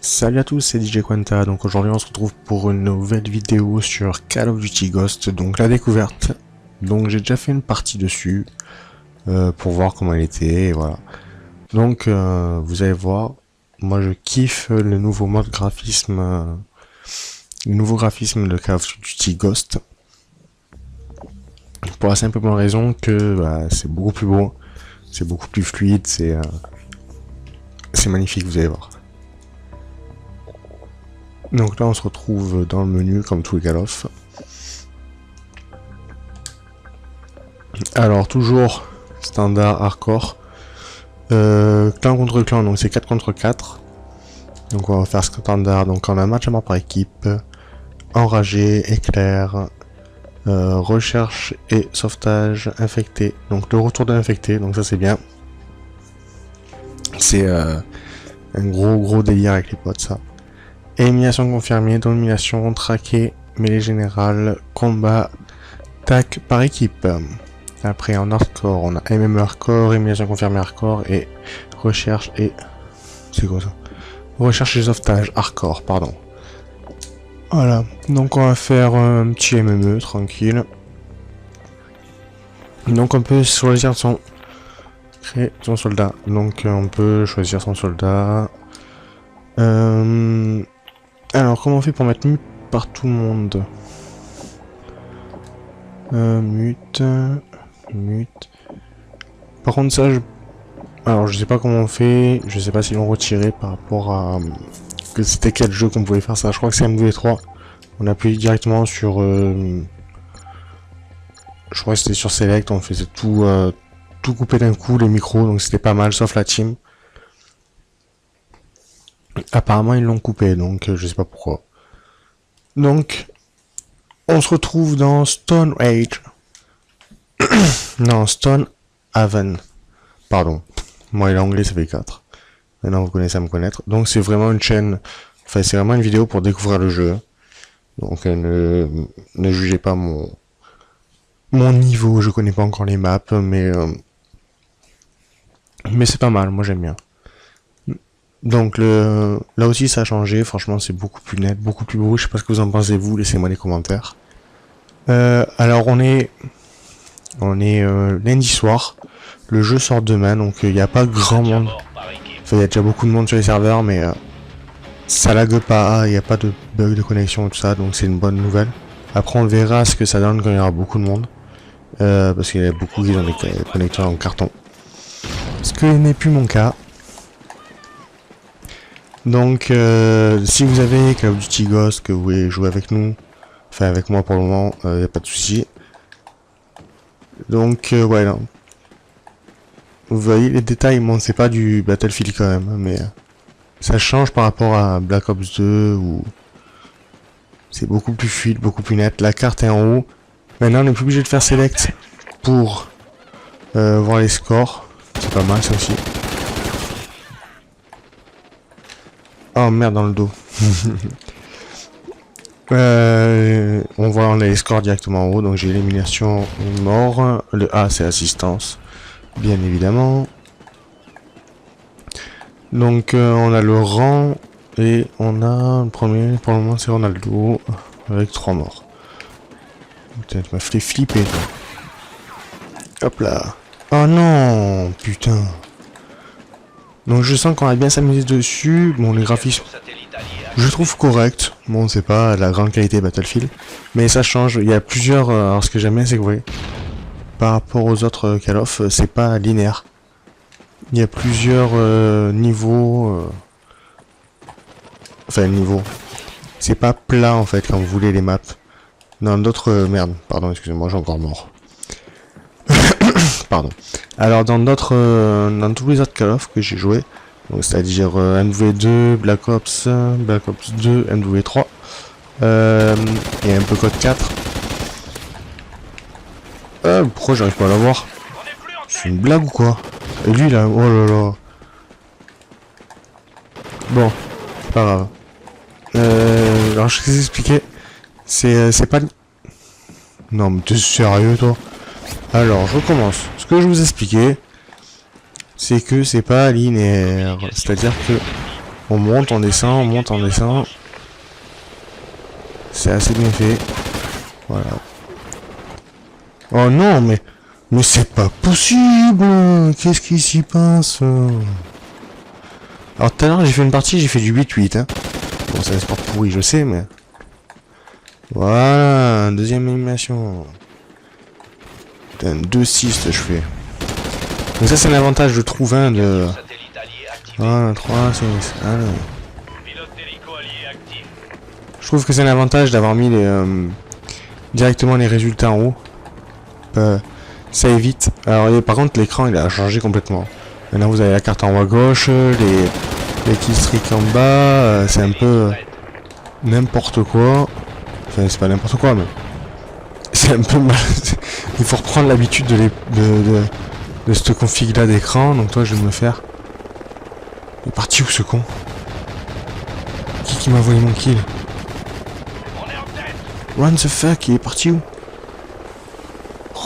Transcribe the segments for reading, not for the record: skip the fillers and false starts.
Salut à tous, c'est DJ Quanta. Donc aujourd'hui on se retrouve pour une nouvelle vidéo sur Call of Duty Ghost, donc la découverte. Donc j'ai déjà fait une partie dessus pour voir comment elle était, et voilà. Donc vous allez voir, moi je kiffe le nouveau mode graphisme, le nouveau graphisme de Call of Duty Ghost. Pour la simple bonne raison que c'est beaucoup plus beau, c'est beaucoup plus fluide, c'est magnifique, vous allez voir. Donc là on se retrouve dans le menu comme tous les Call of. Alors toujours standard hardcore. Clan contre clan, donc c'est 4 contre 4. Donc on va faire standard, donc on a match à mort par équipe, enragé, éclair, recherche et sauvetage, infecté. Donc le retour de l'infecté, donc ça c'est bien. C'est un gros délire avec les potes ça. Élimination confirmée, domination, traqué, mêlée générale, combat, tac par équipe. Après en hardcore, on a MM hardcore, élimination confirmée hardcore et recherche et... C'est quoi ça? Recherche et sauvetage hardcore, pardon. Voilà, donc on va faire un petit MME tranquille. Donc on peut choisir son... Créer son soldat. Donc on peut choisir son soldat. Alors, comment on fait pour mettre mute par tout le monde? Mute. Par contre, ça, alors je sais pas comment on fait. Je sais pas s'ils l'ont retiré par rapport à... que c'était quel jeu qu'on pouvait faire ça. Je crois que c'est MW3. On appuie directement sur... Je crois que c'était sur Select. On faisait tout, tout couper d'un coup, les micros. Donc c'était pas mal, sauf la team. Apparemment ils l'ont coupé, donc je sais pas pourquoi. Donc, on se retrouve dans Stone Age. Non, Stone Haven. Pardon. Moi et l'anglais ça fait 4. Maintenant vous connaissez à me connaître. Donc c'est vraiment une chaîne, enfin c'est vraiment une vidéo pour découvrir le jeu. Donc ne jugez pas mon niveau, je connais pas encore les maps, mais c'est pas mal, moi j'aime bien. Donc là aussi ça a changé, franchement c'est beaucoup plus net, beaucoup plus beau, je sais pas ce que vous en pensez vous, laissez-moi des commentaires. Alors on est lundi soir, le jeu sort demain, donc il n'y a pas grand monde, enfin il y a déjà beaucoup de monde sur les serveurs, mais ça lag pas, il n'y a pas de bug de connexion et tout ça, donc c'est une bonne nouvelle. Après on verra ce que ça donne quand il y aura beaucoup de monde, parce qu'il y a beaucoup qui ont des connecteurs en carton. Ce que n'est plus mon cas. Donc, si vous avez Call of Duty Ghost, que vous voulez jouer avec nous, enfin avec moi pour le moment, y a pas de souci. Donc, ouais, non. Vous voyez les détails, bon, c'est pas du Battlefield quand même, mais ça change par rapport à Black Ops 2 où c'est beaucoup plus fluide, beaucoup plus net. La carte est en haut. Maintenant, on n'est plus obligé de faire select pour voir les scores. C'est pas mal ça aussi. Oh merde dans le dos. On voit on a les scores directement en haut, donc j'ai élimination mort. Le A c'est assistance, bien évidemment. Donc on a le rang et on a le premier pour le moment c'est Ronaldo avec 3 morts. Putain tu m'as fait flipper toi. Hop là. Oh non putain. Donc je sens qu'on va bien s'amuser dessus. Bon les graphismes je trouve correct. Bon c'est pas la grande qualité Battlefield. Mais ça change. Il y a plusieurs... alors ce que j'aime bien c'est que vous voyez, par rapport aux autres Call of, c'est pas linéaire. Il y a plusieurs niveaux. Enfin niveaux. C'est pas plat en fait quand vous voulez les maps. Dans d'autres... merde, pardon, excusez-moi, j'ai encore mort. Pardon. Alors dans d'autres... dans tous les autres Call of que j'ai joué, c'est-à-dire MW2, Black Ops 2, MW3 et un peu Code 4. Pourquoi j'arrive pas à l'avoir? C'est une blague ou quoi? Et lui là, oh là là. Bon, c'est pas grave. Alors je vais vous expliquer. C'est pas... Non mais t'es sérieux toi? Alors je recommence. Ce que je vous expliquais, c'est que c'est pas linéaire. C'est-à-dire que On monte, on descend, on monte, on descend. C'est assez bien fait. Voilà. Oh non, mais c'est pas possible. Qu'est-ce qui s'y passe? Alors tout à l'heure j'ai fait une partie, j'ai fait du 8-8. Hein. Bon, c'est un sport pourri, je sais, mais... Voilà, deuxième animation. Putain, 2-6 je fais. Donc ça c'est l'avantage, je trouve, hein, de... 1, 3, 6, allez. Je trouve que c'est un avantage d'avoir mis les, directement les résultats en haut. Ça évite. Alors par contre l'écran il a changé complètement. Maintenant vous avez la carte en haut à gauche, les killstreaks en bas, c'est un peu n'importe quoi. Enfin c'est pas n'importe quoi mais c'est un peu mal. Il faut reprendre l'habitude de cette config là d'écran. Donc toi je vais me faire. Il est parti où ce con? Qui m'a volé mon kill? Run the fuck, il est parti où?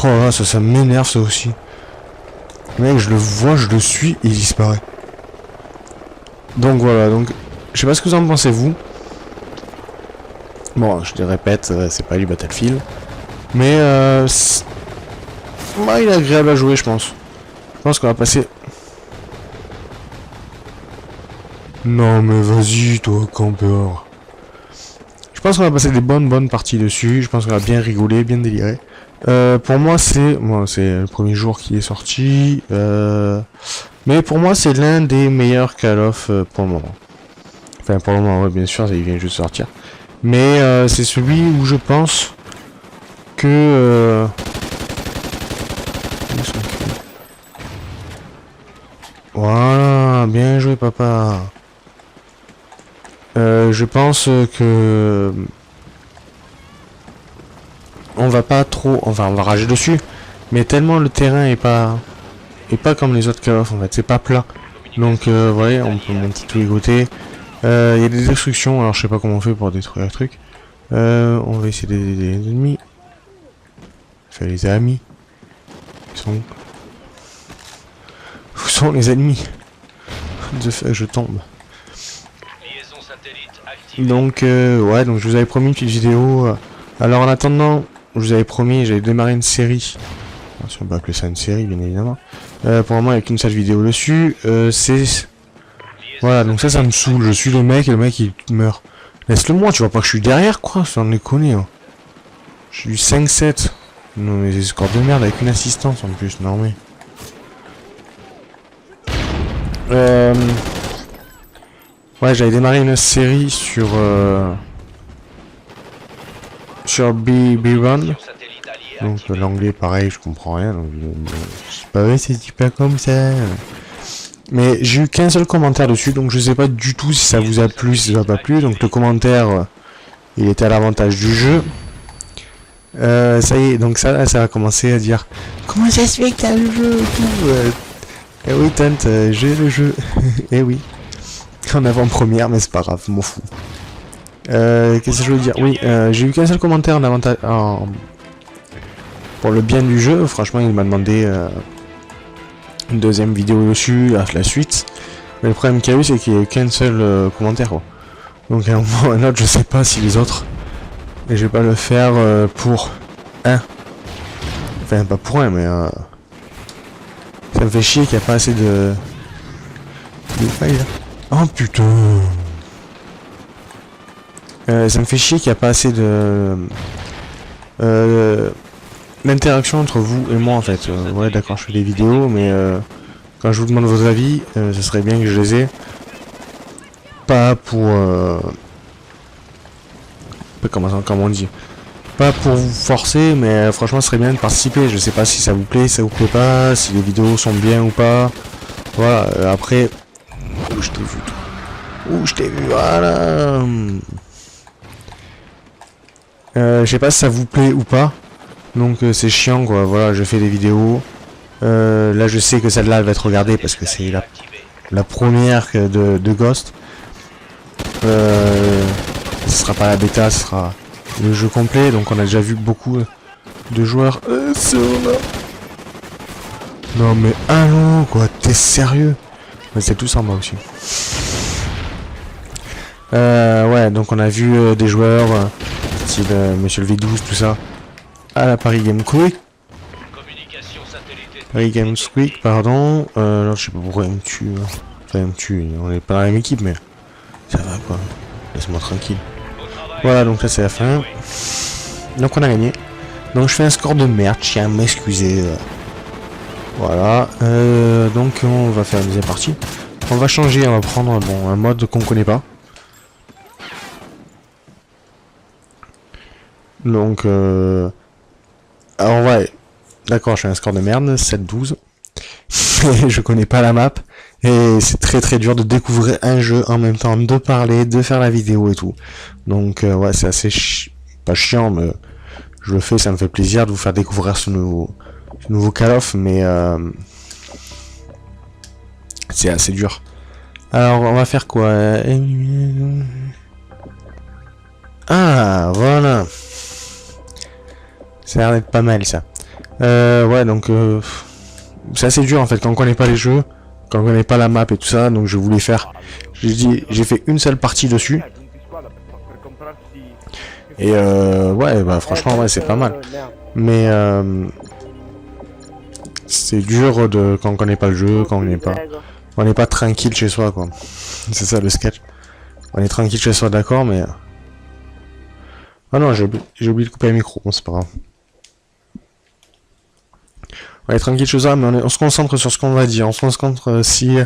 Oh là, ça m'énerve ça aussi. Mec, je le vois, je le suis, et il disparaît. Donc voilà, donc je sais pas ce que vous en pensez vous. Bon, je te répète, c'est pas du Battlefield. Mais ouais, il est agréable à jouer, je pense. Je pense qu'on va passer... Non mais vas-y, toi, campeur. Je pense qu'on va passer des bonnes parties dessus. Je pense qu'on va bien rigoler, bien délirer. Pour moi, c'est le premier jour qui est sorti. Mais pour moi, c'est l'un des meilleurs Call of pour le moment. Enfin, pour le moment, ouais, bien sûr, il vient juste de sortir. Mais c'est celui où je pense que... Voilà, bien joué, papa. Je pense que... On va pas trop... Enfin, on va rager dessus. Mais tellement le terrain est pas comme les autres Call of, en fait. C'est pas plat. Donc, vous voyez, on peut monter tous les côtés. Il y a des destructions. Alors, je sais pas comment on fait pour détruire le truc. On va essayer d'aider les ennemis. Enfin, les amis. Ils sont où? Où sont les ennemis? De fait, je tombe. Donc, ouais, donc je vous avais promis une petite vidéo. Alors, en attendant, je vous avais promis, j'allais démarrer une série. Si on peut appeler ça une série, bien évidemment. Pour le moment, il n'y a qu'une seule vidéo dessus. C'est... Voilà, donc ça me saoule. Je suis le mec et le mec, il meurt. Laisse-le moi, tu vois pas que je suis derrière, quoi. Sans déconner, hein. Je suis 5-7. Non, mais c'est score de merde avec une assistance, en plus. Non, mais... Ouais, j'avais démarré une série sur B-Run. Donc l'anglais pareil, je comprends rien. Donc, c'est pas vrai, c'est dit pas comme ça. Mais j'ai eu qu'un seul commentaire dessus, donc je sais pas du tout si ça vous a plu, si ça vous a pas plu. Donc le commentaire, il était à l'avantage du jeu. Ça y est, donc ça va commencer à dire comment ça se fait que t'as le jeu et tout. Eh oui, tante, j'ai le jeu. Eh oui. En avant-première, mais c'est pas grave, m'en fous. Qu'est-ce que je veux dire? Oui, j'ai eu qu'un seul commentaire en avantage... Pour le bien du jeu, franchement, il m'a demandé une deuxième vidéo dessus, à la suite. Mais le problème qu'il y a eu, c'est qu'il n'y a eu qu'un seul commentaire, quoi. Donc à un moment ou à un autre, je sais pas si les autres... Et je vais pas le faire pour un. Enfin, pas pour un, mais... Ça me fait chier qu'il n'y a pas assez de failles, là. Oh putain. Ça me fait chier qu'il n'y a pas assez de... l'interaction entre vous et moi en fait. Ouais d'accord, je fais des vidéos, mais quand je vous demande vos avis, ce serait bien que je les ai. Pas pour... comment on dit. Pas pour vous forcer, mais franchement ce serait bien de participer. Je sais pas si ça vous plaît, si ça vous plaît pas, si les vidéos sont bien ou pas. Voilà, après... Où je t'ai vu, toi. Où je t'ai vu, voilà. Je sais pas si ça vous plaît ou pas. Donc c'est chiant quoi, voilà, je fais des vidéos. Là je sais que celle-là elle va être regardée parce que c'est la première de Ghost. Ce sera pas la bêta, ce sera le jeu complet. Donc on a déjà vu beaucoup de joueurs. Non mais allons quoi, t'es sérieux? Mais c'est tout en bas aussi. Ouais, donc on a vu des joueurs, style Monsieur le V12, tout ça, à la Paris Games Week. Paris Games Week, pardon. Alors, je sais pas pourquoi il me tue. Enfin, il me tue, on est pas dans la même équipe, mais ça va quoi. Laisse-moi tranquille. Voilà, donc là c'est la fin. Donc on a gagné. Donc je fais un score de merde, je tiens à m'excuser. Voilà. Donc on va faire la deuxième partie. On va changer, on va prendre bon, un mode qu'on connaît pas. Donc alors ouais. D'accord, je fais un score de merde, 7-12. Je connais pas la map. Et c'est très très dur de découvrir un jeu en même temps, de parler, de faire la vidéo et tout. Donc ouais, c'est assez pas chiant, mais je le fais, ça me fait plaisir de vous faire découvrir ce nouveau Call of, mais c'est assez dur. Alors on va faire quoi? Ah voilà. Ça a l'air d'être pas mal ça. Ouais donc c'est assez dur en fait quand on connaît pas les jeux, quand on connaît pas la map et tout ça, donc je voulais faire. J'ai fait une seule partie dessus. Et ouais bah franchement ouais c'est pas mal. Mais c'est dur de quand on connaît pas le jeu, quand on n'est pas tranquille chez soi quoi. C'est ça le sketch. On est tranquille chez soi d'accord mais ah non j'ai oublié de couper le micro, bon c'est pas grave. On est tranquille chez soi mais on se concentre sur ce qu'on va dire, on se concentre si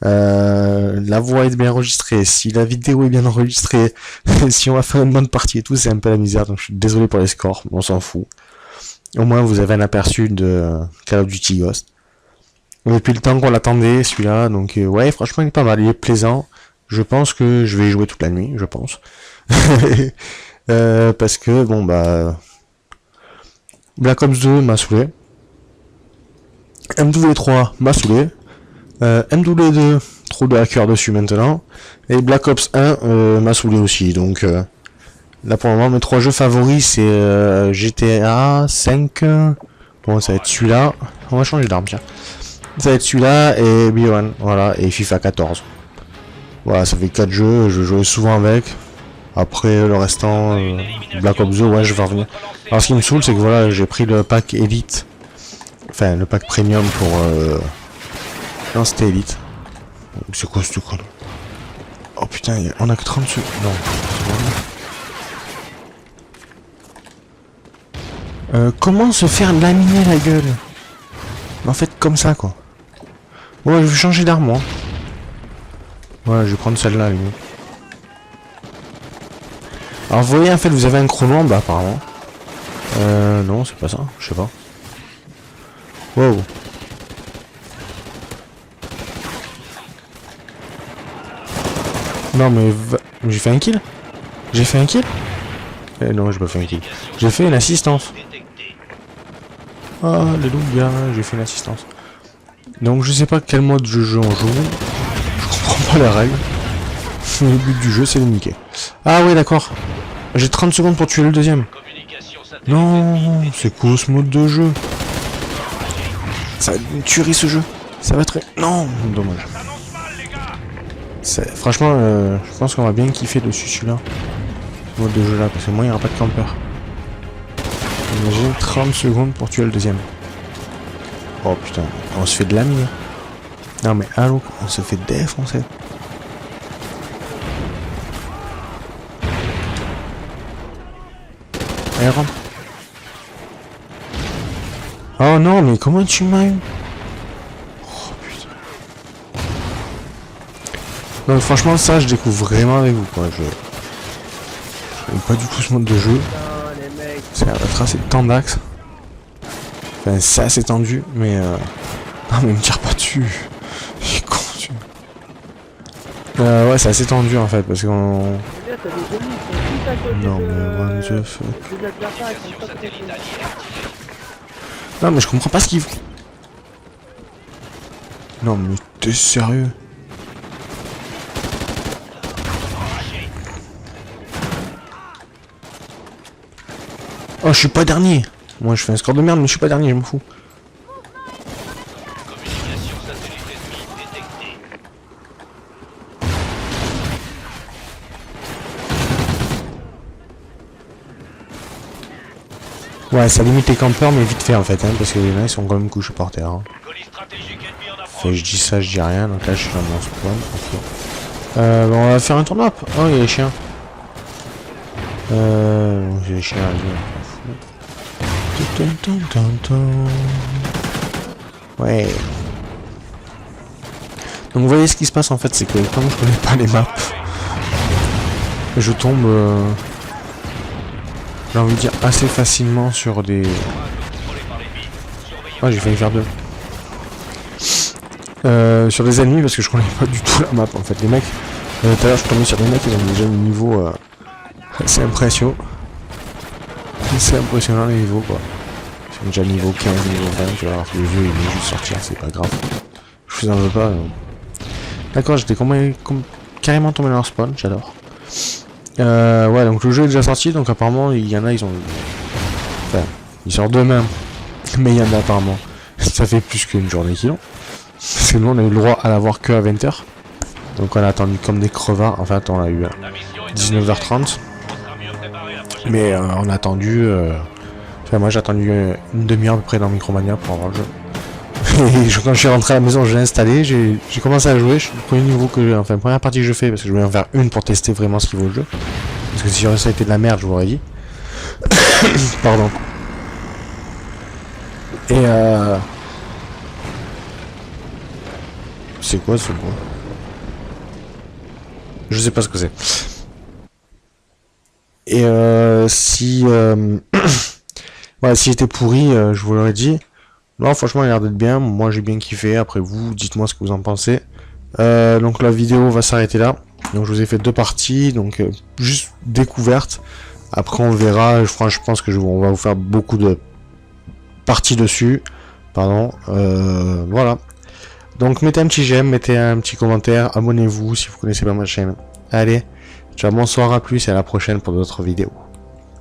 la voix est bien enregistrée, si la vidéo est bien enregistrée, si on va faire une bonne partie et tout, c'est un peu la misère, donc je suis désolé pour les scores, on s'en fout. Au moins vous avez un aperçu de Call of Duty Ghost. Depuis le temps qu'on l'attendait celui-là, donc ouais franchement il est pas mal, il est plaisant. Je pense que je vais y jouer toute la nuit, je pense. Parce que bon bah Black Ops 2 m'a saoulé. MW3 m'a saoulé. MW2, trop de hackers dessus maintenant. Et Black Ops 1 m'a saoulé aussi. Donc là pour le moment mes 3 jeux favoris c'est GTA 5. Bon ça va être celui-là. On va changer d'arme tiens. Ça va être celui-là et B1. Voilà. Et FIFA 14. Voilà ça fait 4 jeux. Je joue souvent avec. Après le restant Black Ops 2 ouais je vais revenir. Alors ce qui me saoule c'est que voilà j'ai pris le pack Elite. Enfin le pack Premium pour non c'était Elite. C'est quoi ce con? Oh putain, on a que 30 secondes. Non. Comment se faire laminer la gueule? En fait, comme ça, quoi. Ouais, je vais changer d'arme, moi. Ouais, je vais prendre celle-là, lui. Alors, vous voyez, en fait, vous avez un chrono en bas, apparemment. Non, c'est pas ça. Je sais pas. Wow. Non, mais j'ai fait un kill? J'ai fait un kill? Non, j'ai pas fait un kill. J'ai fait une assistance. Ah, alléluia, j'ai fait une assistance. Donc, je sais pas quel mode de jeu on joue. Je comprends pas les règles. Le but du jeu, c'est de niquer. Ah, ouais, d'accord. J'ai 30 secondes pour tuer le deuxième. Non, c'est quoi ce mode de jeu? Ça va être une tuerie ce jeu. Ça va être... Non, dommage. Franchement, je pense qu'on va bien kiffer dessus celui-là. Ce mode de jeu là, parce que moi il n'y aura pas de campeur. Imagine 30 secondes pour tuer le deuxième. Oh putain, on se fait de la mine. Non mais allô, on se fait défoncer. Allez, rentre. Oh non, mais comment tu m'as eu? Oh putain. Non, franchement, ça, je découvre vraiment avec vous, quoi. Je n'aime pas du tout ce mode de jeu. C'est à tracer de temps d'axe. Enfin, c'est assez tendu, mais non, mais me tire pas dessus. Je suis con, tu. Ouais, c'est assez tendu en fait, parce qu'on. Non, mais what the fuck. Non, mais je comprends pas ce qu'il faut. Non, mais t'es sérieux? Oh, je suis pas dernier. Moi, je fais un score de merde, mais je suis pas dernier, je m'en fous. Ouais, ça limite les campeurs, mais vite fait en fait, hein, parce que les nains ils sont quand même couchés par terre. Hein. Enfin, je dis ça, je dis rien, donc là je suis dans mon spawn. Okay. Bon, on va faire un tournoi. Oh, il y a les chiens. J'ai les chiens à ouais. Donc vous voyez ce qui se passe en fait, c'est que comme je connais pas les maps, je tombe, j'ai envie de dire, assez facilement sur des... Oh, j'ai failli faire deux. Sur des ennemis parce que je connais pas du tout la map en fait. Les mecs, tout à l'heure je suis tombé sur des mecs qui ont déjà un niveau assez impressionnant. C'est impressionnant les niveaux quoi. Ils sont déjà niveau 15, niveau 20, tu vois, alors que le jeu il vient juste sortir, c'est pas grave. Je vous en veux pas. D'accord, j'étais carrément tombé dans leur spawn, j'adore. Ouais, donc le jeu est déjà sorti, donc apparemment il y en a, ils ont... Enfin, ils sortent demain, mais il y en a apparemment. Ça fait plus qu'une journée qu'ils l'ont. Parce que nous on a eu le droit à l'avoir que à 20h. Donc on a attendu comme des crevards, en fait on l'a eu à 19h30. Mais on a attendu... Enfin moi j'ai attendu une demi-heure à peu près dans Micromania pour avoir le jeu. Et quand je suis rentré à la maison, j'ai installé, j'ai commencé à jouer. Je suis le premier niveau que, enfin, première partie que je fais, parce que je voulais en faire une pour tester vraiment ce qu'il vaut le jeu. Parce que si ça a été de la merde, je vous aurais dit. Pardon. Et c'est quoi ce bruit? Je sais pas ce que c'est. Et si voilà, si j'étais pourri, je vous l'aurais dit. Non, franchement, il a l'air d'être bien. Moi, j'ai bien kiffé. Après, vous, dites-moi ce que vous en pensez. Donc, la vidéo va s'arrêter là. Donc, je vous ai fait deux parties. Donc, juste découverte. Après, on verra. Je pense que on va vous faire beaucoup de parties dessus. Pardon. Voilà. Donc, mettez un petit j'aime, mettez un petit commentaire. Abonnez-vous si vous connaissez pas ma chaîne. Allez. Ciao, bonsoir, à plus et à la prochaine pour d'autres vidéos.